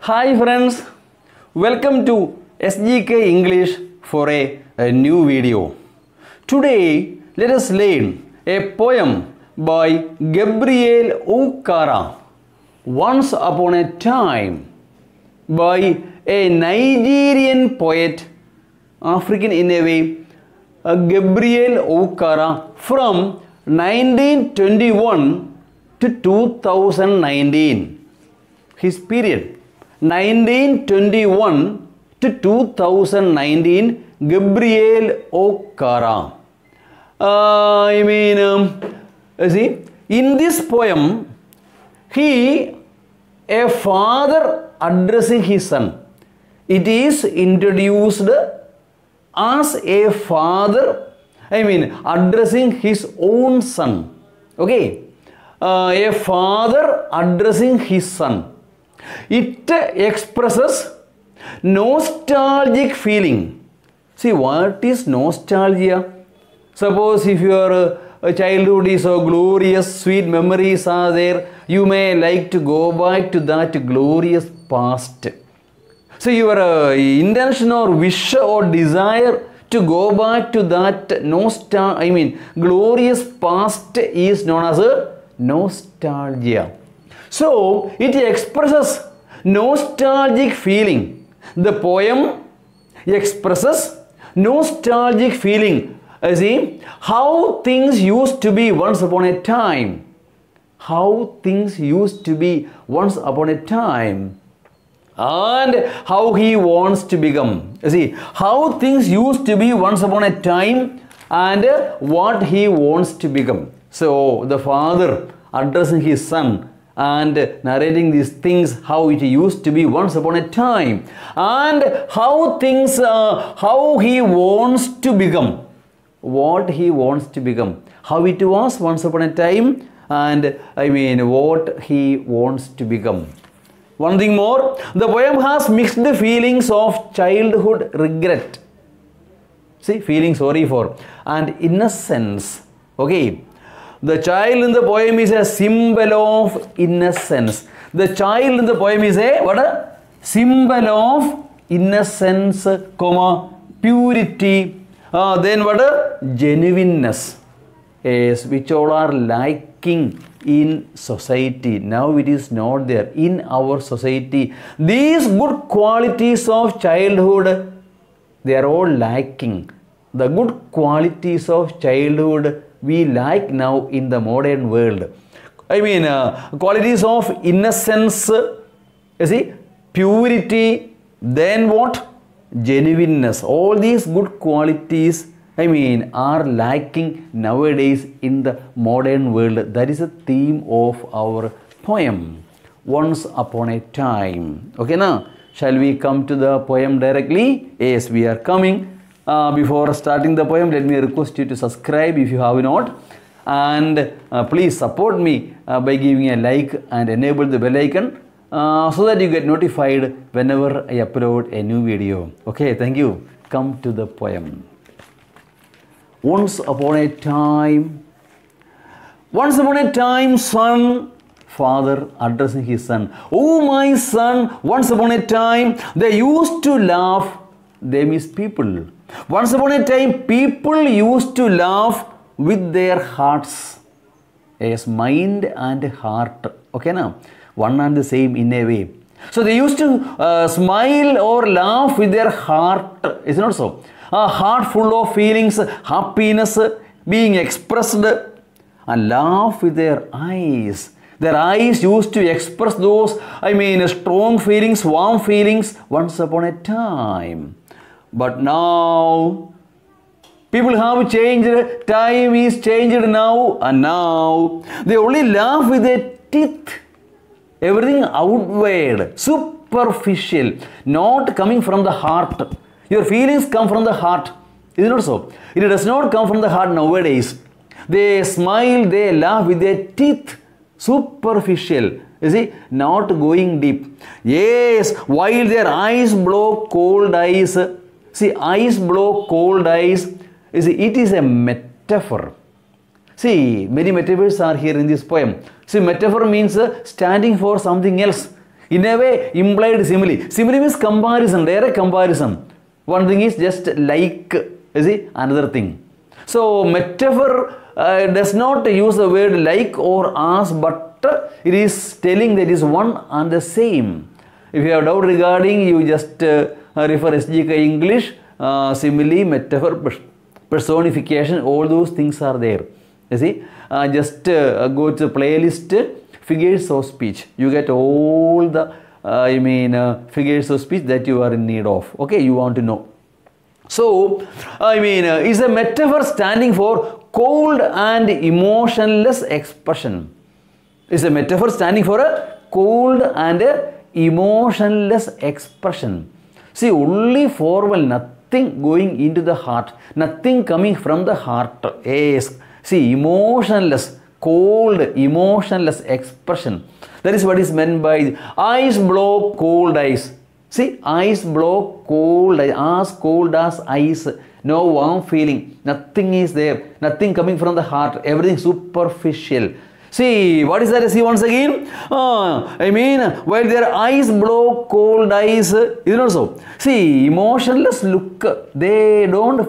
Hi friends, welcome to SGK English for a new video. Today let us learn a poem by Gabriel Okara, Once Upon a Time, by a Nigerian poet, African in a way, Gabriel Okara from 1921 to 2019. His period 1921 to 2019, Gabriel Okara. See, in this poem, a father addressing his son. It is introduced as a father, addressing his own son. Okay, a father addressing his son. It expresses nostalgic feeling. See, what is nostalgia? Suppose if your childhood is so glorious, sweet memories are there, you may like to go back to that glorious past. So your intention or wish or desire to go back to that glorious past is known as a nostalgia. So it expresses nostalgic feeling. The poem expresses nostalgic feeling. See, how things used to be once upon a time. How things used to be once upon a time. And how he wants to become. See, how things used to be once upon a time and what he wants to become. So the father addressing his son and narrating these things, how it used to be once upon a time, and how things, how he wants to become, what he wants to become, how it was once upon a time, and what he wants to become. One thing more, the poem has mixed feelings of childhood regret. See, feeling sorry for, and innocence. Okay. The child in the poem is a symbol of innocence. The child in the poem is a what? A symbol of innocence, purity. Then what? A genuineness. Yes, which all are lacking in society. Now it is not there in our society. These good qualities of childhood, they are all lacking. The good qualities of childhood we like now in the modern world. Qualities of innocence, you see, purity, then what? Genuineness. All these good qualities, are lacking nowadays in the modern world. That is the theme of our poem, Once Upon a Time. Okay, now, shall we come to the poem directly? Yes, we are coming. Before starting the poem, let me request you to subscribe if you have not, and please support me by giving a like and enable the bell icon so that you get notified whenever I upload a new video. Okay, thank you. Come to the poem. Once upon a time, son, father addressing his son. Oh my son, once upon a time, they used to laugh, they miss people. Once upon a time, people used to laugh with their hearts. Yes, mind and heart. Okay, now, one and the same in a way. So they used to smile or laugh with their heart. Is it not so? A heart full of feelings, happiness being expressed, and laugh with their eyes. Their eyes used to express those, strong feelings, warm feelings once upon a time. But now, people have changed, time is changed now, and now they only laugh with their teeth. Everything outward, superficial, not coming from the heart. Your feelings come from the heart. Is it not so? It does not come from the heart nowadays. They smile, they laugh with their teeth, superficial. You see, not going deep. Yes, while their eyes blow cold eyes. See, eyes blow cold eyes. You see, it is a metaphor. See, many metaphors are here in this poem. See, metaphor means standing for something else. In a way, implied simile. Simile means comparison, direct comparison. One thing is just like, you see, another thing. So, metaphor does not use the word like or as, but it is telling that it is one and the same. If you have doubt regarding, you just refer SGK English, simile, metaphor, personification, all those things are there. You see, just go to the playlist, figures of speech. You get all the, figures of speech that you are in need of. Okay, you want to know. So, is a metaphor standing for cold and emotionless expression. Is a metaphor standing for a cold and emotionless expression. See, only formal, nothing going into the heart, nothing coming from the heart. Yes. See, emotionless, cold, emotionless expression. That is what is meant by ice block, cold ice. See, ice block, cold, as cold as ice, no warm feeling, nothing is there, nothing coming from the heart, everything superficial. See, what is that? See once again, while their ice block, cold ice, is it not so? See, emotionless look, they don't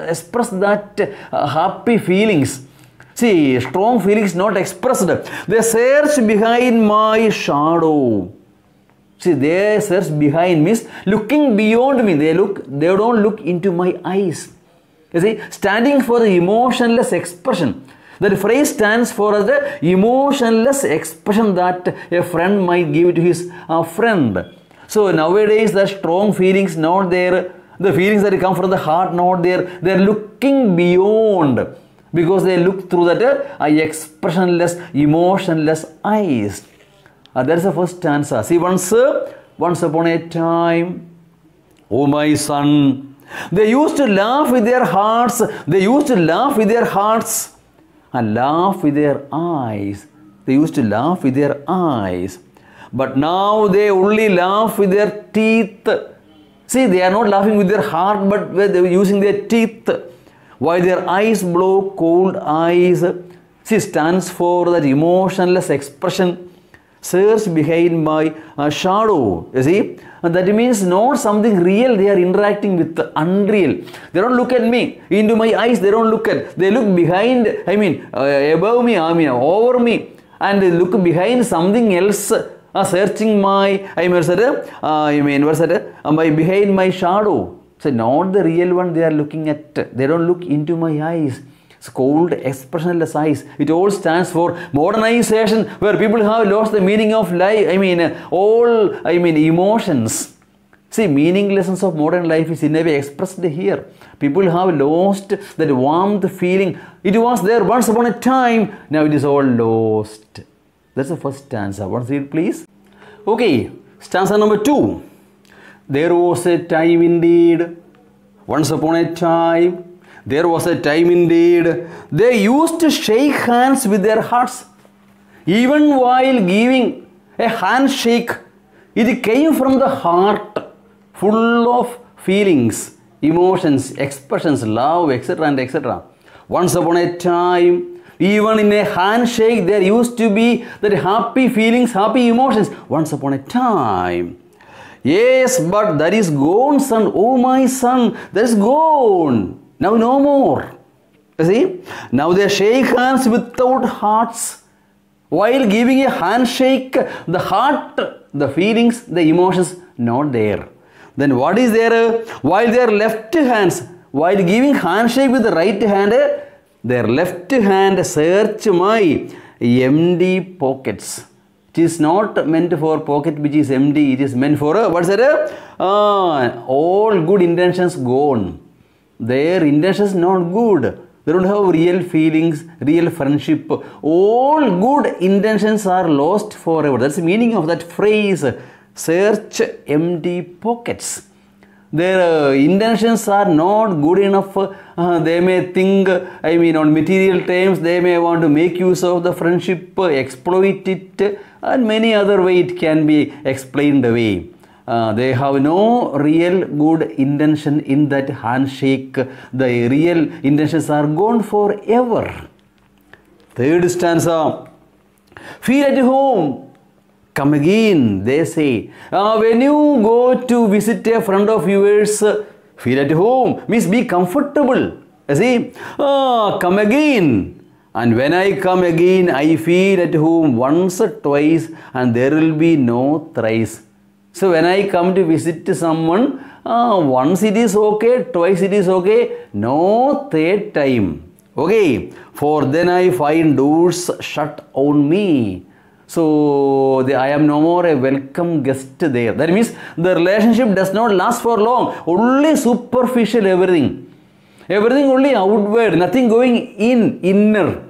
express that happy feelings. See, strong feelings not expressed. They search behind my shadow. See, they search behind means looking beyond me. They don't look into my eyes. You see, standing for the emotionless expression. That phrase stands for the emotionless expression that a friend might give to his friend. So nowadays the strong feelings not there. The feelings that come from the heart not there. They are looking beyond because they look through that expressionless, emotionless eyes. That is the first stanza. See, once upon a time, oh my son, they used to laugh with their hearts. They used to laugh with their hearts and laugh with their eyes. They used to laugh with their eyes. But now they only laugh with their teeth. See, they are not laughing with their heart, but they are using their teeth. While their eyes blow, cold eyes. See, stands for that emotionless expression. Search behind my shadow. You see, and that means not something real. They are interacting with the unreal. They don't look at me into my eyes. They don't look at. They look behind. Above me, over me, and they look behind something else. Searching my. Behind my shadow. So not the real one. They are looking at. They don't look into my eyes. It's cold, expressionless eyes. It all stands for modernization, where people have lost the meaning of life. Emotions. See, meaning lessons of modern life is in a way expressed here. People have lost that warmth feeling. It was there once upon a time. Now it is all lost. That's the first stanza. Once read, please. Okay, stanza number 2. There was a time indeed. Once upon a time. There was a time indeed. They used to shake hands with their hearts. Even while giving a handshake, it came from the heart, full of feelings, emotions, expressions, love, etc. and etc. Once upon a time, even in a handshake, there used to be that happy feelings, happy emotions. Once upon a time. Yes, but that is gone, son. Oh, my son, that is gone. Now no more. You see, now they shake hands without hearts. While giving a handshake, the heart, the feelings, the emotions not there. Then what is there? While their left hands, while giving handshake with the right hand, their left hand search my empty pockets. It is not meant for pocket which is empty. It is meant for what's that? All good intentions gone. Their intentions not good. They don't have real feelings, real friendship. All good intentions are lost forever. That's the meaning of that phrase. Search empty pockets. Their intentions are not good enough. They may think, on material terms, they may want to make use of the friendship, exploit it, and many other ways it can be explained away. They have no real good intention in that handshake. The real intentions are gone forever. Third stanza. Feel at home. come again, they say. When you go to visit a friend of yours, feel at home, means be comfortable. You see, come again. And when I come again, I feel at home once or twice, and there will be no thrice. So when I come to visit someone, once it is okay, twice it is okay, no third time. Okay, for then I find doors shut on me. So I am no more a welcome guest there. That means the relationship does not last for long. Only superficial everything. Everything only outward, nothing going inner.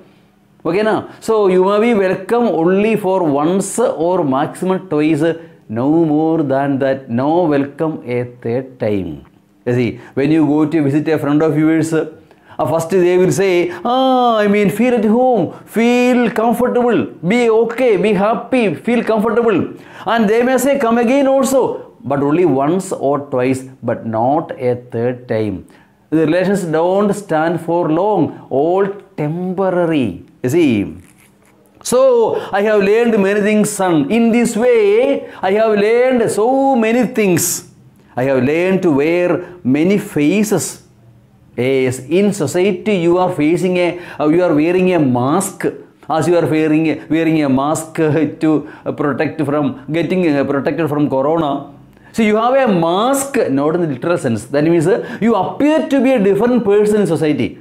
Okay now? So you may be welcome only for once or maximum twice. No more than that. No welcome a third time. You see, when you go to visit a friend of yours, first they will say, feel at home, feel comfortable, be okay, be happy, feel comfortable. And they may say, come again also, but only once or twice, but not a third time. The relations don't stand for long, all temporary. You see. So, I have learned many things, son. In this way, I have learned so many things. I have learned to wear many faces. Yes, in society, you are wearing a mask. As you are wearing a mask to protected from corona. So you have a mask, not in the literal sense. That means you appear to be a different person in society,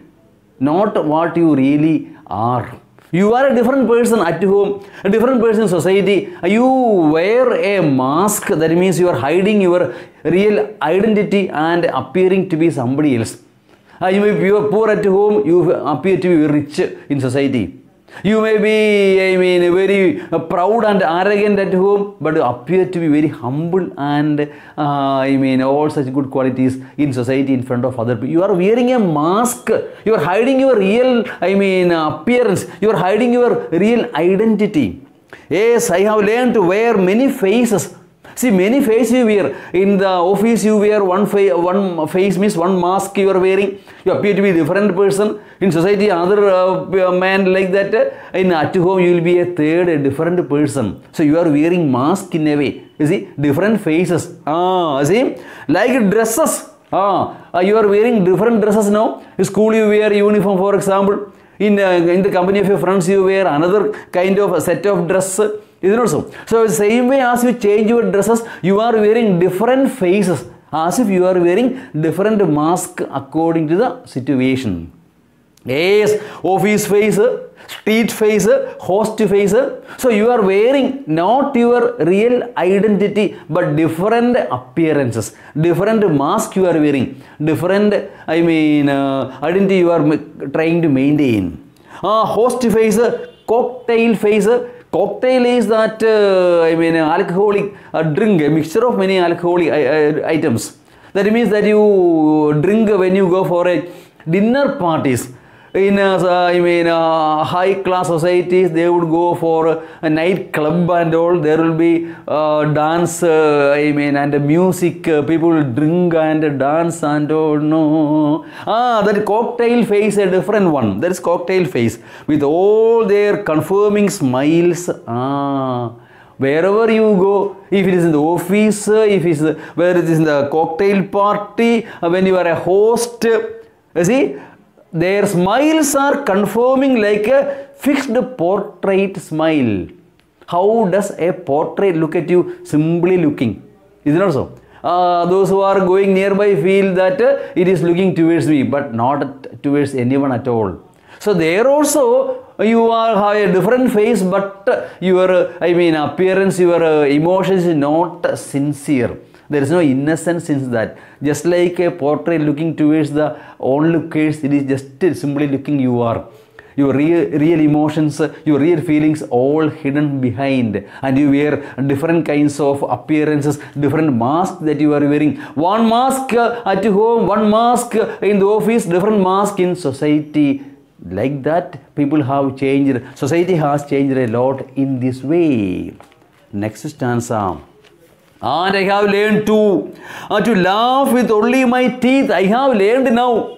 not what you really are. You are a different person at home, a different person in society. You wear a mask, that means you are hiding your real identity and appearing to be somebody else. You may be poor at home, you appear to be rich in society. You may be, very proud and arrogant at home, but appear to be very humble and, all such good qualities in society in front of other people. You are wearing a mask. You are hiding your real, appearance. You are hiding your real identity. Yes, I have learned to wear many faces. See, many faces you wear. In the office, you wear one face means one mask you are wearing. You appear to be a different person. In society, another man like that. At home, you will be a different person. So, you are wearing mask in a way. You see, different faces. See, like dresses. You are wearing different dresses now. In school, you wear uniform, for example. In the company of your friends, you wear another kind of a set of dress. Is it not so? So, the same way as you change your dresses, you are wearing different faces, as if you are wearing different mask according to the situation. Yes, office face, street face, host face. So, you are wearing not your real identity, but different appearances, different mask you are wearing, different, identity you are trying to maintain. Host face, cocktail face. Cocktail is that, alcoholic drink, a mixture of many alcoholic items. That means that you drink when you go for a dinner parties. In high class societies, they would go for a night club and all. There will be dance, and music. People will drink and dance and all. No, that cocktail face a different one. That is cocktail face with all their confirming smiles. Wherever you go, if it is in the office, where it is in the cocktail party, when you are a host, you see. Their smiles are conforming like a fixed portrait smile. How does a portrait look at you? Simply looking. Is it not so? Those who are going nearby feel that it is looking towards me, but not towards anyone at all. So there also you have a different face, but your appearance, your emotions is not sincere. There is no innocence in that. Just like a portrait looking towards the onlookers, it is just simply looking you are. Your real emotions, your real feelings all hidden behind. And you wear different kinds of appearances, different masks that you are wearing. One mask at home, one mask in the office, different mask in society. Like that, people have changed. Society has changed a lot in this way. Next stanza. And I have learned to laugh with only my teeth. I have learned now.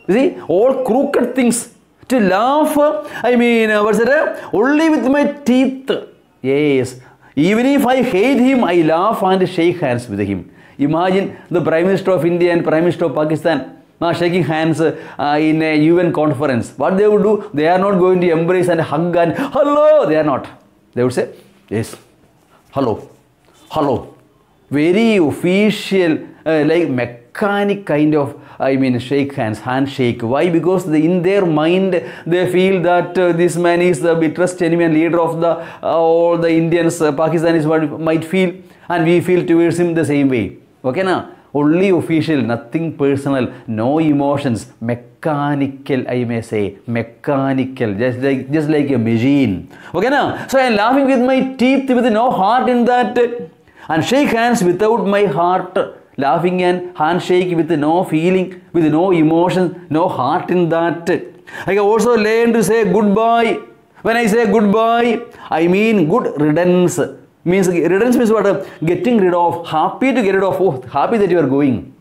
You see, all crooked things. To laugh, only with my teeth. Yes. Even if I hate him, I laugh and shake hands with him. Imagine the Prime Minister of India and Prime Minister of Pakistan shaking hands in a UN conference. What they would do? They are not going to embrace and hug and hello. They are not. They would say, yes, hello, hello. Very official, like mechanic kind of, shake hands, handshake. Why? Because in their mind, they feel that this man is the bitterest enemy and leader of all the Indians, Pakistanis might feel, and we feel towards him the same way. Okay, na? Only official, nothing personal, no emotions, mechanical, I may say, mechanical, just like a machine. Okay, na? So I am laughing with my teeth with no heart in that, and shake hands without my heart, laughing and handshake with no feeling, with no emotion, no heart in that. I can also learn to say goodbye. When I say goodbye, I mean good riddance. Riddance means what? Getting rid of, happy to get rid of, oh, happy that you are going.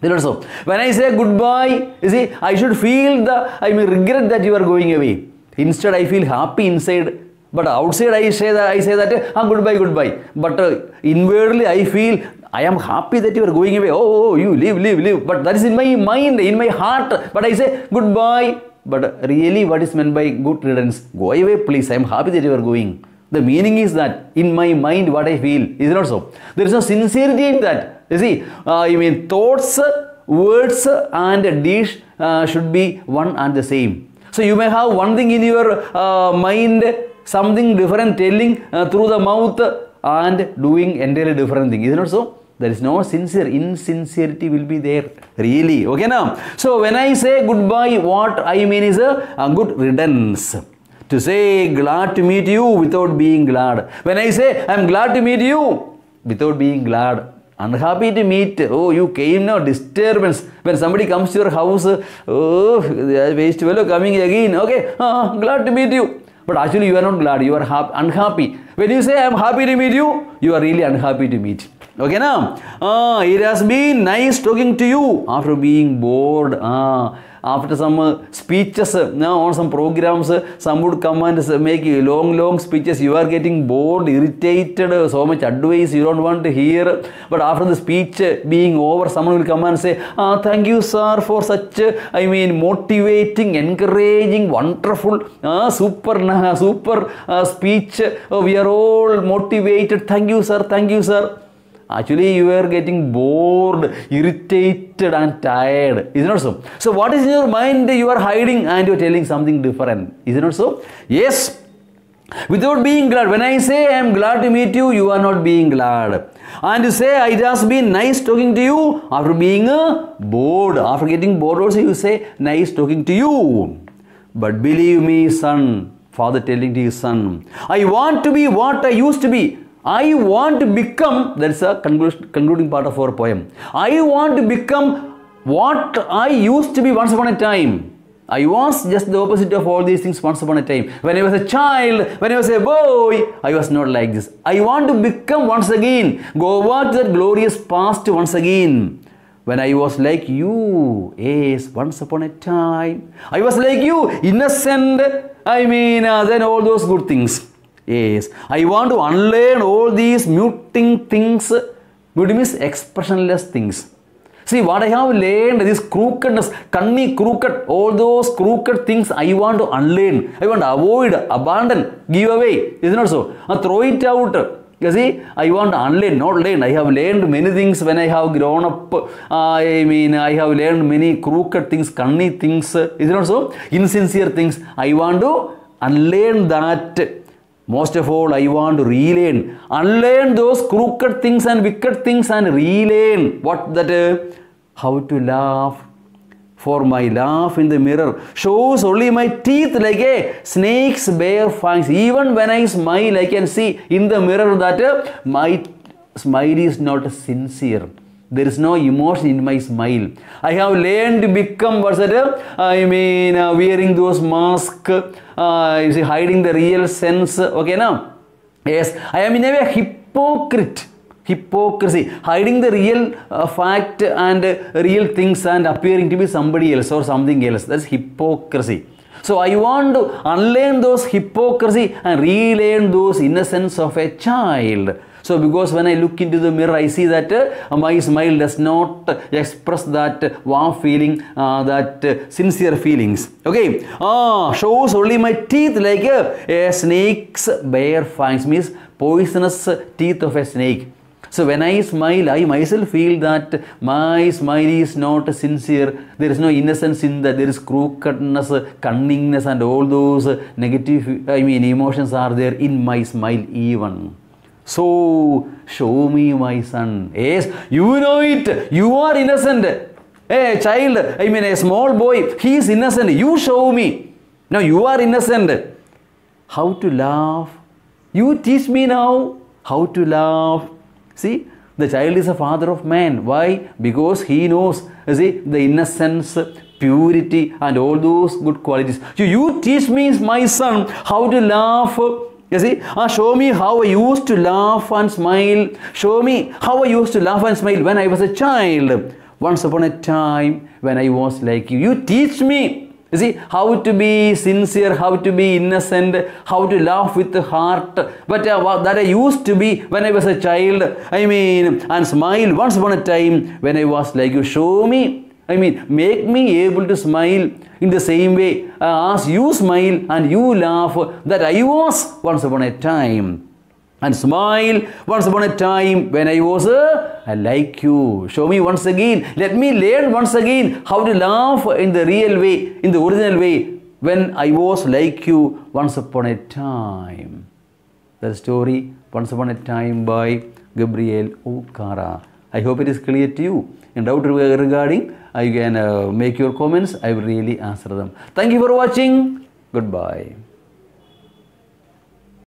Also, when I say goodbye, you see, I should feel regret that you are going away. Instead, I feel happy inside. But outside I say that goodbye, goodbye. But inwardly I feel I am happy that you are going away. Oh, you leave. But that is in my mind, in my heart. But I say goodbye. But really, what is meant by good riddance? Go away, please. I am happy that you are going. The meaning is that in my mind, what I feel is not so. There is no sincerity in that. You see, thoughts, words, and deeds should be one and the same. So you may have one thing in your mind, something different telling through the mouth and doing entirely different thing. Is it not so? There is no insincerity will be there. Really. Okay now. So when I say goodbye, what I mean is a good riddance. To say glad to meet you without being glad. When I say I am glad to meet you without being glad. Unhappy to meet. Oh, you came now. Disturbance. When somebody comes to your house, oh, waste fellow coming again. Okay, glad to meet you. But actually you are not glad. You are unhappy. When you say I am happy to meet you, you are really unhappy to meet. Okay now? It has been nice talking to you after being bored. After some speeches on some programs, some would come and make long speeches. You are getting bored, irritated, so much advice you don't want to hear. But after the speech being over, someone will come and say, thank you sir for such, motivating, encouraging, wonderful, super speech. We are all motivated. Thank you sir, thank you sir. Actually, you are getting bored, irritated and tired. Is it not so? So what is in your mind? You are hiding and you are telling something different. Is it not so? Yes. Without being glad. When I say I am glad to meet you, you are not being glad. And you say it has been nice talking to you after being bored. After getting bored also you say nice talking to you. But believe me son, father telling to his son, I want to be what I used to be. I want to become, that's a concluding part of our poem. I want to become what I used to be once upon a time. I was just the opposite of all these things once upon a time. When I was a child, when I was a boy, I was not like this. I want to become once again, go back to that glorious past once again. When I was like you, yes, once upon a time. I was like you, innocent, then all those good things. Yes, I want to unlearn all these muting things, muting means expressionless things. See what I have learned, this crookedness, cunning, crooked, all those crooked things I want to unlearn. I want to avoid, abandon, give away. Is it not so? Throw it out. You see, I want to unlearn, not learn. I have learned many things when I have grown up. I have learned many crooked things, cunning things. Is it not so? Insincere things. I want to unlearn that. Most of all, I want to relearn. Unlearn those crooked things and wicked things and relearn. What that? How to laugh. For my laugh in the mirror shows only my teeth like a snake's bare fangs. Even when I smile, I can see in the mirror that my smile is not sincere. There is no emotion in my smile. I have learned to become, what's that? Wearing those masks, hiding the real sense. Okay, now? Yes, I am in a way hypocrite. Hypocrisy, hiding the real fact and real things and appearing to be somebody else or something else. That's hypocrisy. So I want to unlearn those hypocrisy and relearn those innocence of a child. So because when I look into the mirror, I see that my smile does not express that warm feeling, that sincere feelings. Okay, shows only my teeth like a snake's bare fangs, means poisonous teeth of a snake. So when I smile, I myself feel that my smile is not sincere. There is no innocence in that. There is crookedness, cunningness, and all those negative, emotions are there in my smile even. So show me, my son. Yes, you know it. You are innocent. A child, a small boy, he is innocent. You show me. Now you are innocent. How to laugh? You teach me now how to laugh. See, the child is a father of man. Why? Because he knows, see, the innocence, purity, and all those good qualities. So you teach me, my son, how to laugh. You see, show me how I used to laugh and smile. Show me how I used to laugh and smile when I was a child. Once upon a time, when I was like you. You teach me. You see, how to be sincere, how to be innocent, how to laugh with the heart. But that I used to be when I was a child, and smile once upon a time when I was like you. Show me, make me able to smile in the same way as you smile and you laugh that I was once upon a time. And smile once upon a time when I was like you. Show me once again. Let me learn once again how to laugh in the real way, in the original way, when I was like you once upon a time. The story Once Upon a Time by Gabriel Okara. I hope it is clear to you. In doubt regarding, you can make your comments. I will really answer them. Thank you for watching. Goodbye.